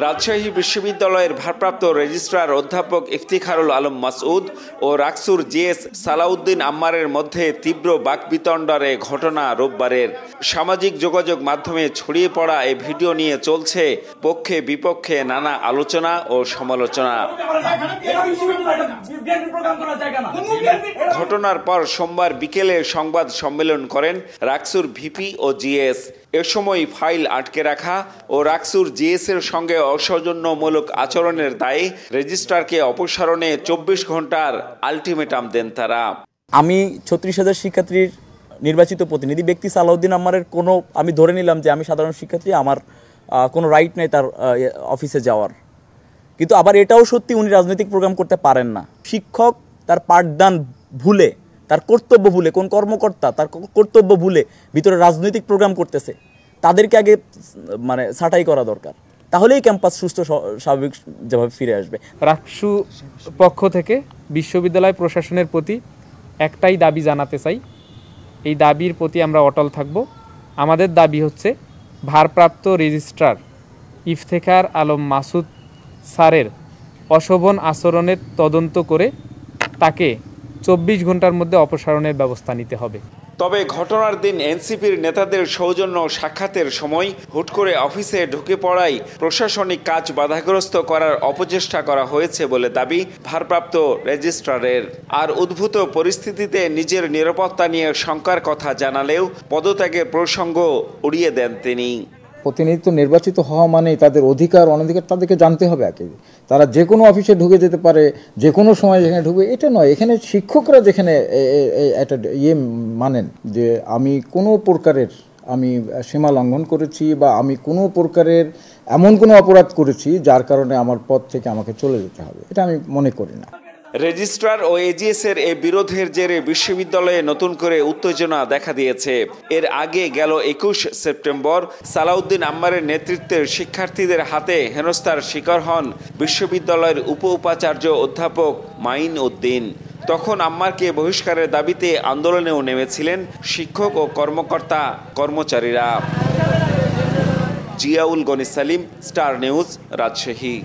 রাজশাহী বিশ্ববিদ্যালয়ের ভারপ্রাপ্ত রেজিস্ট্রার অধ্যাপক ইফতিখারুল আলম মাসউদ ও রাকসুর জিএস সালাউদ্দিন আম্মারের মধ্যে তীব্র বাকবিতণ্ডারে ঘটনা রোববারের। সামাজিক যোগাযোগ মাধ্যমে ছড়িয়ে পড়া এই ভিডিও নিয়ে চলছে পক্ষে বিপক্ষে নানা আলোচনা ও সমালোচনা। ঘটনার পর সোমবার বিকেলে সংবাদ সম্মেলন করেন রাকসুর ভিপি ও জিএস। এ সময় ফাইল আটকে রাখা ও রাকসুর জিএস এর সঙ্গে অসৌজন্যমূলক আচরণের দায়ে রেজিস্ট্রারকে অপসারণে 24 ঘন্টার আলটিমেটাম দেন তারা। আমি 36,000 শিক্ষার্থীর নির্বাচিত প্রতিনিধি ব্যক্তি সালাউদ্দিন আম্মারের কোনো, আমি ধরে নিলাম যে আমি সাধারণ শিক্ষার্থী, আমার কোনো রাইট নেই তার অফিসে যাওয়ার। কিন্তু আবার এটাও সত্যি উনি রাজনৈতিক প্রোগ্রাম করতে পারেন না। শিক্ষক তার পাঠদান ভুলে, তার কর্তব্য ভুলে, কোন কর্মকর্তা তার কর্তব্য ভুলে ভিতরে রাজনৈতিক প্রোগ্রাম করতেছে, তাদেরকে আগে ছাঁটাই করা দরকার, তাহলেই ক্যাম্পাস সুস্থ স্বাভাবিক যেভাবে ফিরে আসবে। রাকসু পক্ষ থেকে বিশ্ববিদ্যালয় প্রশাসনের প্রতি একটাই দাবি জানাতে চাই, এই দাবির প্রতি আমরা অটল থাকব। আমাদের দাবি হচ্ছে ভারপ্রাপ্ত রেজিস্ট্রার ইফতেখার আলম মাসুদ স্যারের অশোভন আচরণের তদন্ত করে তাকে 24 ঘন্টার মধ্যে অপসারণের ব্যবস্থা নিতে হবে। তবে ঘটনার দিন এনসিপির নেতাদের সৌজন্য সাক্ষাতের সময় হুট করে অফিসে ঢুকে পড়ায় প্রশাসনিক কাজ বাধাগ্রস্ত করার অপচেষ্টা করা হয়েছে বলে দাবি ভারপ্রাপ্ত রেজিস্ট্রারের। আর উদ্ভূত পরিস্থিতিতে নিজের নিরাপত্তা নিয়ে শঙ্কার কথা জানালেও পদত্যাগের প্রসঙ্গ উড়িয়ে দেন তিনি। প্রতিনিধিত্ব নির্বাচিত হওয়া মানেই তাদের অধিকার অনধিকার তাদেরকে জানতে হবে আগে। তারা যে কোনো অফিসে ঢুকে যেতে পারে, যে কোনো সময় যেখানে ঢুকবে, এটা নয়। এখানে শিক্ষকরা যেখানে একটা মানেন যে আমি কোনো প্রকারের আমি সীমা লঙ্ঘন করেছি বা আমি কোনো প্রকারের এমন কোনো অপরাধ করেছি যার কারণে আমার পদ থেকে আমাকে চলে যেতে হবে, এটা আমি মনে করি না। রেজিস্ট্রার ও এজিএস এর এই বিরোধের জেরে বিশ্ববিদ্যালয়ে নতুন করে উত্তেজনা দেখা দিয়েছে। এর আগে গেল 21 সেপ্টেম্বর সালাউদ্দিন আম্মারের নেতৃত্বের শিক্ষার্থীদের হাতে হেনস্থার শিকার হন বিশ্ববিদ্যালয়ের উপাচার্য অধ্যাপক মাইন উদ্দিন। তখন আম্মারকে বহিষ্কারের দাবিতে আন্দোলনেও নেমেছিলেন শিক্ষক ও কর্মকর্তা কর্মচারীরা। Ziaul Gani Salim, star news, Rajshahi.